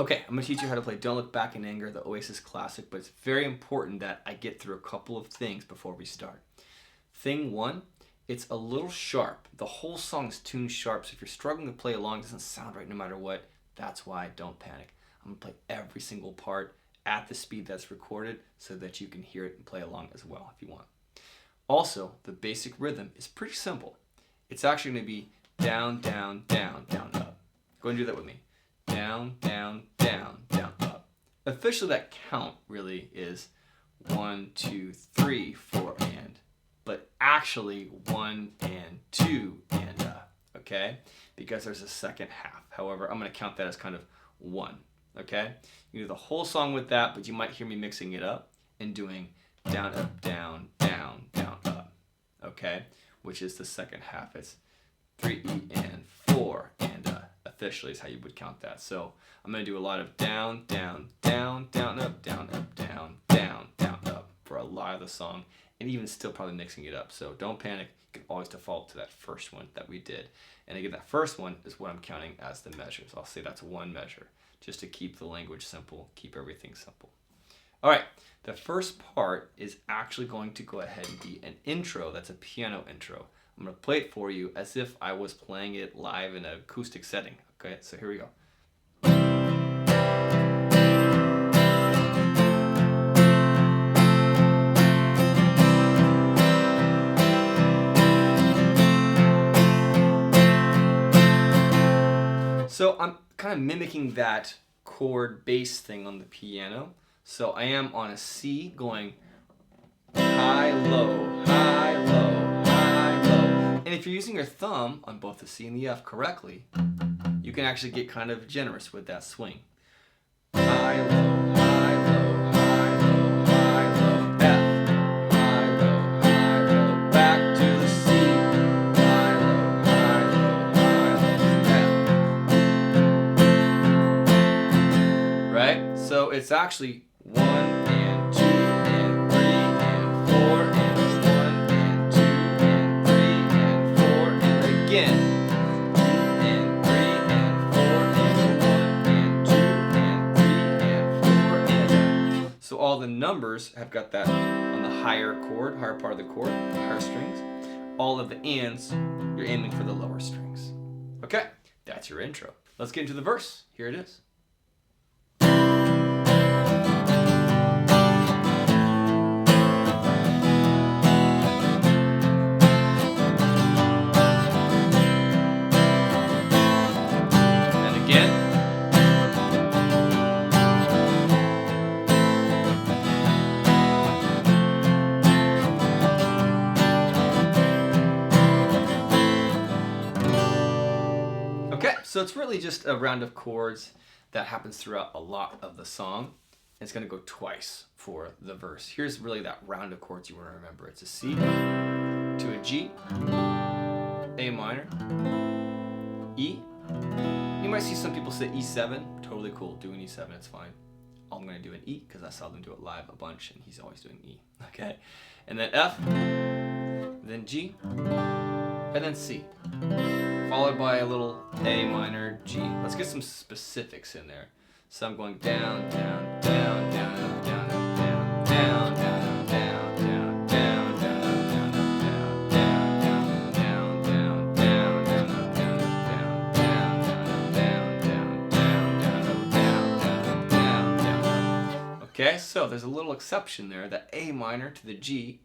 Okay, I'm going to teach you how to play Don't Look Back in Anger, the Oasis classic, but it's very important that I get through a couple of things before we start. Thing one, it's a little sharp. The whole song is tuned sharp, so if you're struggling to play along, it doesn't sound right no matter what, that's why don't panic. I'm going to play every single part at the speed that's recorded so that you can hear it and play along as well if you want. Also, the basic rhythm is pretty simple. It's actually going to be down, down, down, down, up. Go and do that with me. Down, down, down, down, up. Officially, that count really is 1, 2, 3, 4, and. But actually, 1 and 2 and okay? Because there's a second half. However, I'm going to count that as kind of 1, okay? You do the whole song with that, but you might hear me mixing it up and doing down, up, down, down, down, up, okay? Which is the second half. It's 3 and 4 and officially is how you would count that. So I'm going to do a lot of down, down, down, down, up, down, up, down, down, down, up for a lot of the song, and even still probably mixing it up. So don't panic. You can always default to that first one that we did. And again, that first one is what I'm counting as the measures. I'll say that's one measure just to keep the language simple, keep everything simple. All right, the first part is actually going to go ahead and be an intro. That's a piano intro. I'm going to play it for you as if I was playing it live in an acoustic setting. Okay, so here we go. So I'm kind of mimicking that chord bass thing on the piano. So I am on a C going high, low, high, low, high, low. And if you're using your thumb on both the C and the F correctly, you can actually get kind of generous with that swing. High, low, high, low, high, low, high, low, F. High, low, high, low, back to the C. High, low, high, low, high, low, F. Right? So it's actually 1 and 2 and 3 and 4 and 1 and 2 and 3 and 4 and again. So all the numbers have got that on the higher chord, higher part of the chord, the higher strings. All of the ands, you're aiming for the lower strings. Okay, that's your intro. Let's get into the verse. Here it is. And again. So it's really just a round of chords that happens throughout a lot of the song. It's going to go twice for the verse. Here's really that round of chords you want to remember. It's a C to a G, A minor, E. You might see some people say E7. Totally cool. Do an E7. It's fine. I'm going to do an E because I saw them do it live a bunch and he's always doing E. Okay. And then F, then G, and then C. Followed by a little A minor, G. Let's get some specifics in there. So I'm going down, down, down, down, up, down, up, down, down, down, up, down, down, down, down, up, down, up, down, down, down, down, down, up, down, up, down, down, down, down, down, up, down, down, down. Okay, so there's a little exception there. The A minor to the G,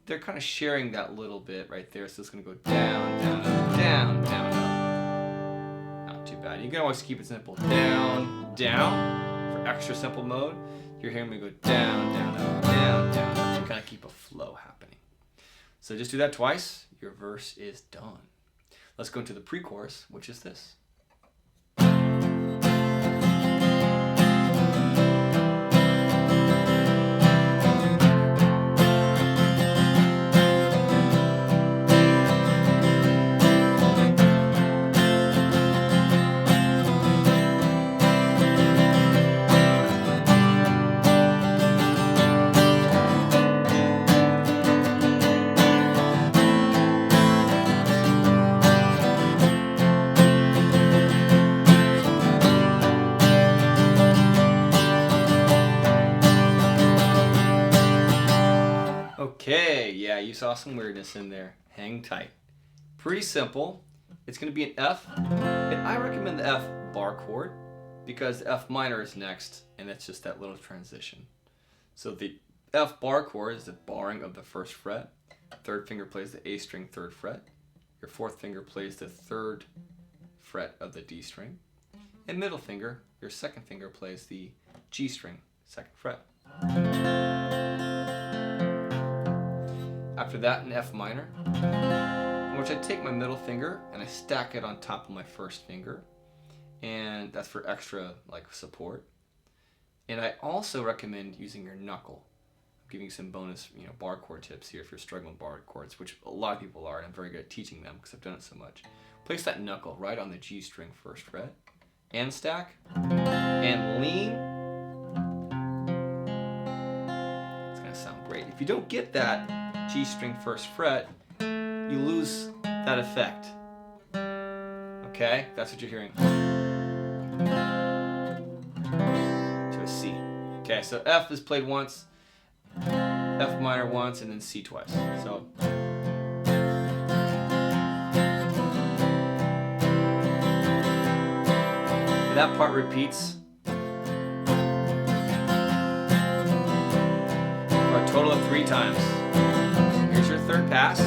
they're kind of sharing that little bit right there. So it's going to go down, down, up, down, down, up. Not too bad. You can always keep it simple. Down, down for extra simple mode. You're hearing me go down, down, up, down, down, up. You kind of keep a flow happening. So just do that twice. Your verse is done. Let's go into the pre-chorus, which is this. you saw some weirdness in there. Hang tight. Pretty simple. It's going to be an F, and I recommend the F bar chord because the F minor is next, and it's just that little transition. So the F bar chord is the barring of the first fret. Third finger plays the A string, third fret. Your fourth finger plays the third fret of the D string. And middle finger, your second finger plays the G string, second fret. After that, an F minor, in which I take my middle finger and I stack it on top of my first finger. And that's for extra support. And I also recommend using your knuckle. I'm giving you some bonus bar chord tips here if you're struggling with bar chords, which a lot of people are, and I'm very good at teaching them because I've done it so much. Place that knuckle right on the G string first fret, and stack, and lean. It's going to sound great. If you don't get that G string first fret, you lose that effect. Okay? That's what you're hearing. To a C. Okay, so F is played once, F minor once, and then C twice. So that part repeats for a total of 3 times. Here's your third pass.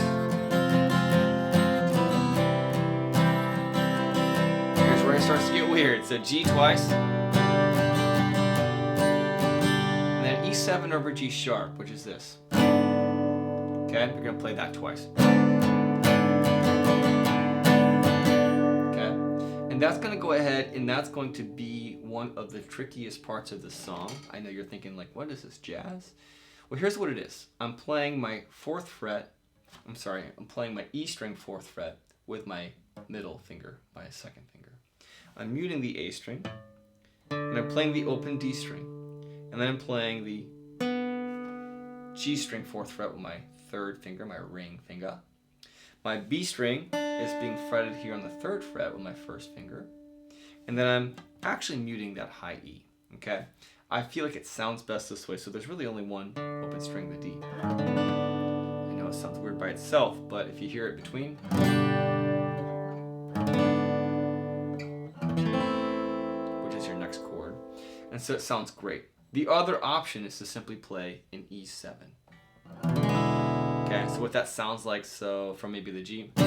Here's where it starts to get weird. So G twice. And then E7 over G sharp, which is this. Okay, we're going to play that twice. And that's going to go ahead, and that's going to be one of the trickiest parts of the song. I know you're thinking, what is this, jazz? Well, here's what it is. I'm playing my I'm playing my E string 4th fret with my middle finger, my second finger. I'm muting the A string, and I'm playing the open D string. And then I'm playing the G string 4th fret with my third finger, my ring finger. My B string is being fretted here on the 3rd fret with my first finger. And then I'm actually muting that high E, okay? I feel like it sounds best this way, so there's really only one open string, the D. I know it sounds weird by itself, but if you hear it between, which is your next chord, and so it sounds great. The other option is to simply play an E7. Okay, so what that sounds like, so from maybe the G. I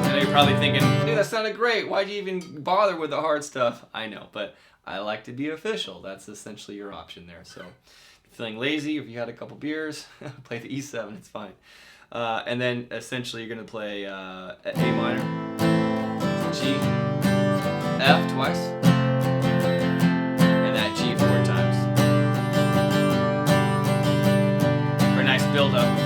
know you're probably thinking, dude, that sounded great. Why'd you even bother with the hard stuff? I know, but I like to be official. That's essentially your option there. So if you're feeling lazy, if you had a couple beers, play the E7, it's fine. And then essentially you're going to play A minor, G, F twice. Build up,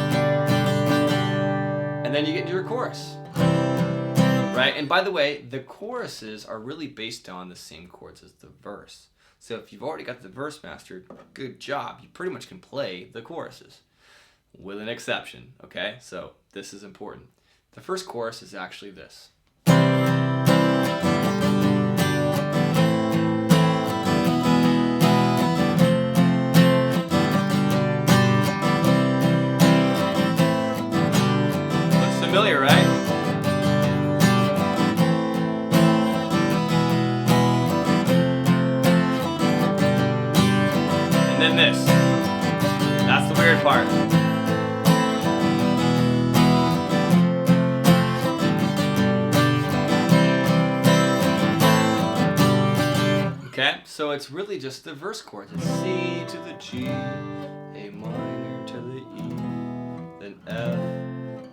and then you get into your chorus, right? And by the way, the choruses are really based on the same chords as the verse. So if you've already got the verse mastered, good job. You pretty much can play the choruses, with an exception. Okay, so this is important. The first chorus is actually this. Familiar, right? And then this. That's the weird part. Okay, so it's really just the verse chords. It's C to the G, A minor to the E, then F,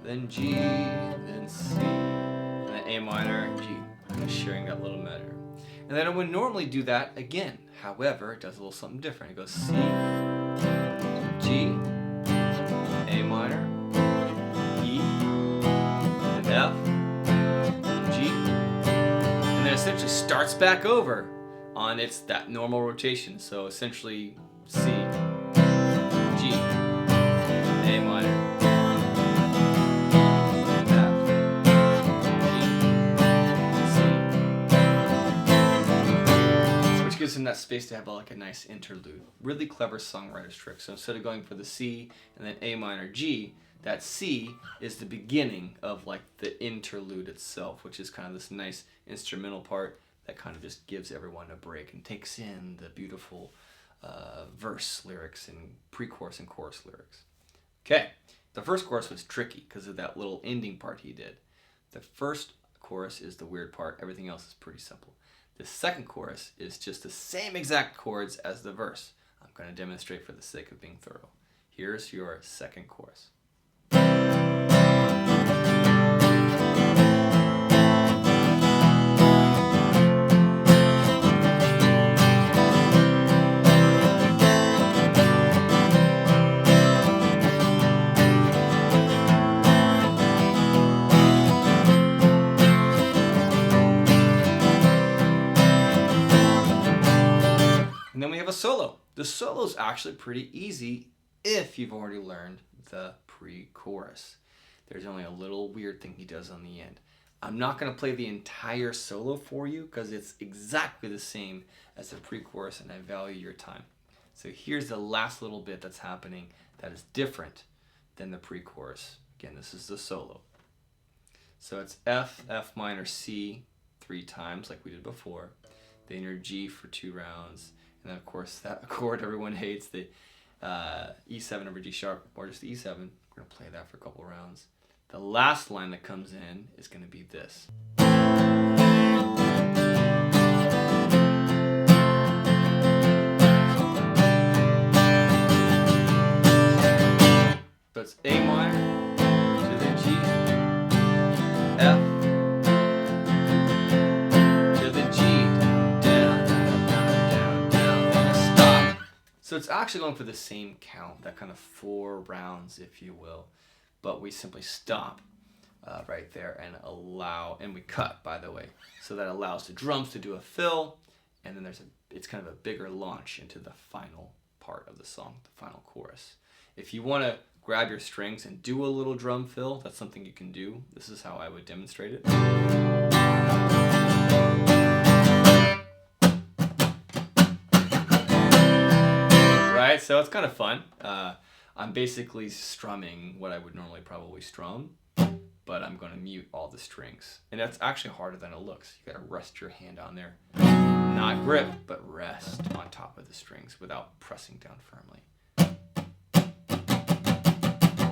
then G, then C, and then A minor, G, kind of sharing that little measure. And then I would normally do that again. However, it does a little something different. It goes C, G, A minor, E, and F, and G, and then essentially starts back over on that normal rotation. So essentially C, G, A minor, gives him that space to have like a nice interlude. Really clever songwriter's trick. So instead of going for the C and then A minor G, that C is the beginning of like the interlude itself, which is kind of this nice instrumental part that kind of just gives everyone a break and takes in the beautiful verse lyrics and pre-chorus and chorus lyrics. Okay, the first chorus was tricky because of that little ending part he did. The first chorus is the weird part. Everything else is pretty simple. The second chorus is just the same exact chords as the verse. I'm going to demonstrate for the sake of being thorough. Here's your second chorus. And then we have a solo. The solo is actually pretty easy if you've already learned the pre-chorus. There's only a little weird thing he does on the end. I'm not going to play the entire solo for you because it's exactly the same as the pre-chorus and I value your time. So here's the last little bit that's happening that is different than the pre-chorus. Again, this is the solo. So it's F, F minor, C 3 times like we did before. Then your G for 2 rounds. And then of course that chord everyone hates, the E7 over G sharp, or just the E7. We're going to play that for a couple rounds. The last line that comes in is going to be this. So it's A minor to the G, F to the G, down, down, down, down, and a stop. So it's actually going for the same count, that kind of 4 rounds, if you will. But we simply stop right there and allow, and we cut, by the way. So that allows the drums to do a fill, and then it's kind of a bigger launch into the final part of the song, the final chorus. If you want to grab your strings and do a little drum fill, that's something you can do. This is how I would demonstrate it. Right, so it's kind of fun. I'm basically strumming what I would normally probably strum, but I'm going to mute all the strings. And that's actually harder than it looks. You got to rest your hand on there. Not grip, but rest on top of the strings without pressing down firmly.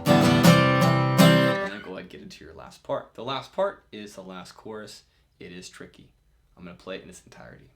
And then go ahead and get into your last part. The last part is the last chorus. It is tricky. I'm going to play it in its entirety.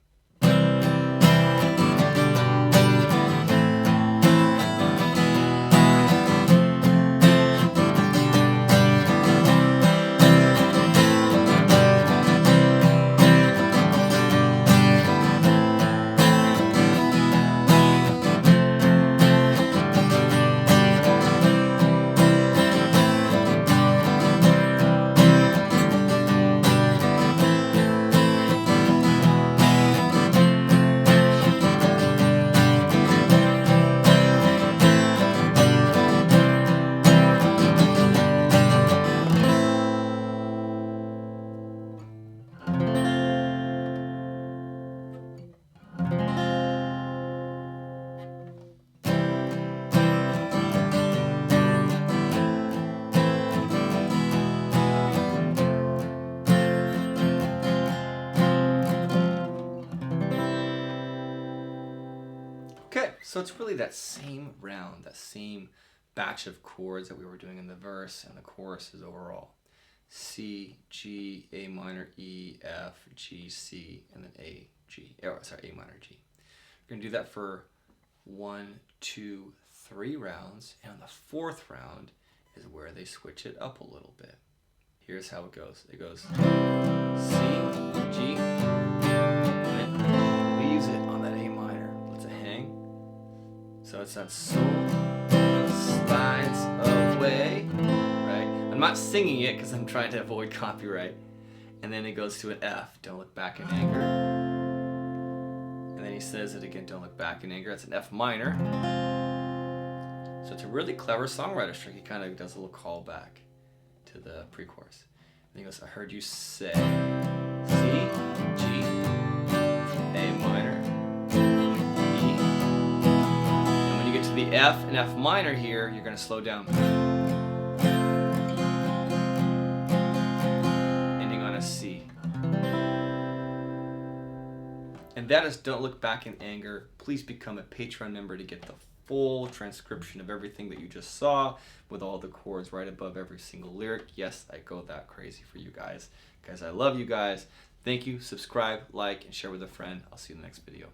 Okay, so it's really that same round, that same batch of chords that we were doing in the verse and the chorus is overall. C, G, A minor, E, F, G, C, and then A, G. Oh, sorry, A minor, G. We're going to do that for 1, 2, 3 rounds, and on the 4th round is where they switch it up a little bit. Here's how it goes. It goes C, G, and then leaves it on that A minor. Lets it hang. So it's that soul slides away, right? I'm not singing it because I'm trying to avoid copyright. And then it goes to an F, don't look back in anger. And then he says it again, don't look back in anger. That's an F minor. So it's a really clever songwriter's trick. He kind of does a little callback to the pre-chorus. And he goes, I heard you say C, G, A minor, the F and F minor here, you're going to slow down. Ending on a C. And that is Don't Look Back in Anger. Please become a Patreon member to get the full transcription of everything that you just saw with all the chords right above every single lyric. Yes, I go that crazy for you guys. Guys, I love you guys. Thank you. Subscribe, like, and share with a friend. I'll see you in the next video.